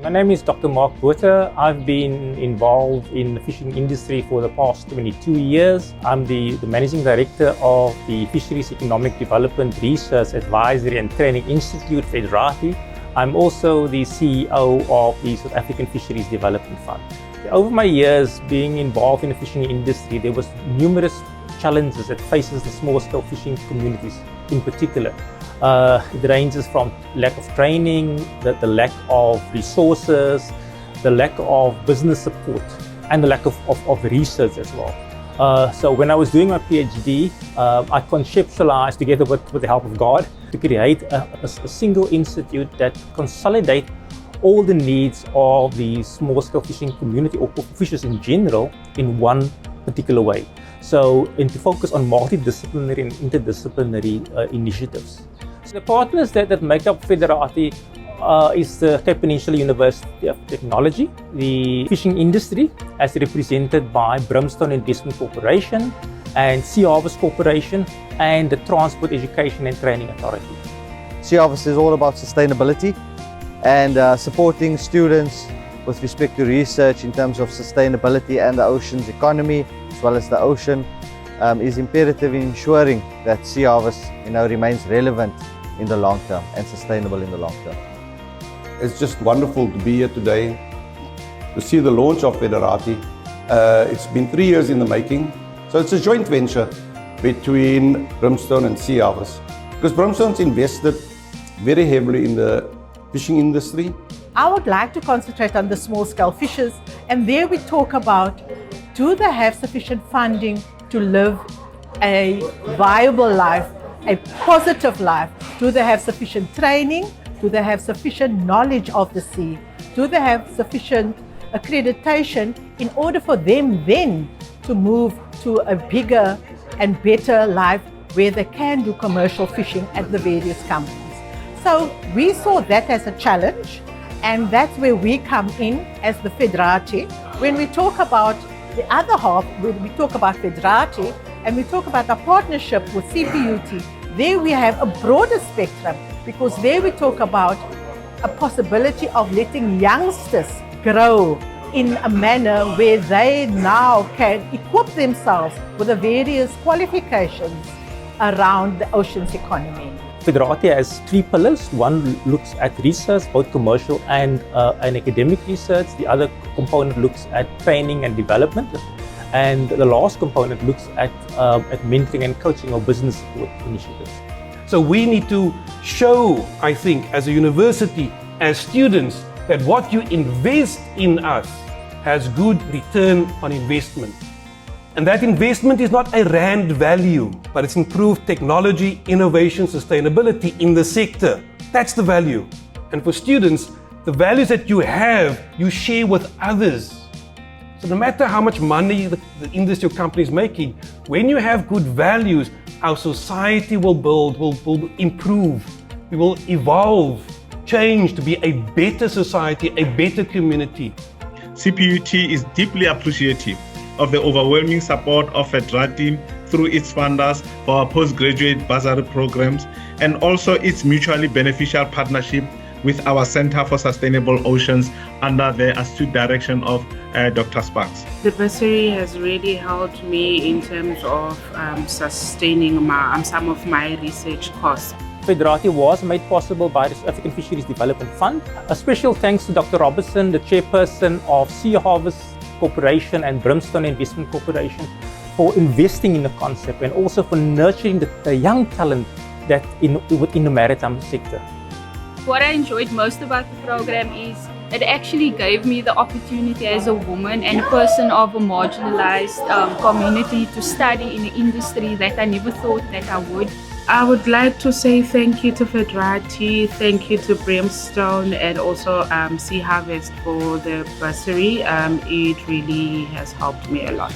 My name is Dr. Mark Botha. I've been involved in the fishing industry for the past 22 years. I'm the Managing Director of the Fisheries Economic Development Research Advisory and Training Institute, FEDRATI. I'm also the CEO of the South African Fisheries Development Fund. Over my years being involved in the fishing industry, there was numerous challenges that faces the small-scale fishing communities in particular. It ranges from lack of training, the lack of resources, the lack of business support, and the lack of research as well. So when I was doing my PhD, I conceptualized, together with the help of God, to create a single institute that consolidate all the needs of the small-scale fishing community or fishers in general in one particular way. So, and to focus on multidisciplinary and interdisciplinary initiatives. So the partners that make up FEDRATI is the Peninsula University of Technology, the fishing industry as represented by Brimstone Investment Corporation and Sea Harvest Corporation, and the Transport Education and Training Authority. Sea Harvest is all about sustainability and supporting students with respect to research in terms of sustainability and the ocean's economy, as well as the ocean, is imperative in ensuring that Sea Harvest remains relevant in the long term and sustainable in the long term. It's just wonderful to be here today to see the launch of FEDRATI. It's been 3 years in the making, so it's a joint venture between Brimstone and Sea Harvest, because Brimstone's invested very heavily in the fishing industry. I would like to concentrate on the small-scale fishers, and there we talk about, do they have sufficient funding to live a viable life, a positive life? Do they have sufficient training? Do they have sufficient knowledge of the sea? Do they have sufficient accreditation in order for them then to move to a bigger and better life where they can do commercial fishing at the various companies? So we saw that as a challenge, and that's where we come in as the FEDRATI. When we talk about the other half, when we talk about FEDRATI and we talk about our partnership with CPUT, there we have a broader spectrum, because there we talk about a possibility of letting youngsters grow in a manner where they now can equip themselves with the various qualifications around the ocean's economy. FEDRATI has 3 pillars. One looks at research, both commercial and academic research. The other component looks at training and development. And the last component looks at mentoring and coaching or business support initiatives. So we need to show, I think, as a university, as students, that what you invest in us has good return on investment. And that investment is not a rand value, but it's improved technology, innovation, sustainability in the sector. That's the value. And for students, the values that you have, you share with others. So no matter how much money the industry or company is making, when you have good values, our society will build, will improve, we will evolve, change to be a better society, a better community. CPUT is deeply appreciative of the overwhelming support of FEDRATI through its funders for our postgraduate bursary programs, and also its mutually beneficial partnership with our Center for Sustainable Oceans under the astute direction of Dr. Sparks. The bursary has really helped me in terms of sustaining some of my research costs. FEDRATI was made possible by the South African Fisheries Development Fund. A special thanks to Dr. Robertson, the chairperson of Sea Harvest Corporation and Brimstone Investment Corporation, for investing in the concept and also for nurturing the young talent that within the maritime sector. What I enjoyed most about the program is it actually gave me the opportunity as a woman and a person of a marginalized community to study in an industry that I never thought that I would. I would like to say thank you to FEDRATI, thank you to Brimstone, and also Sea Harvest for the bursary. It really has helped me a lot.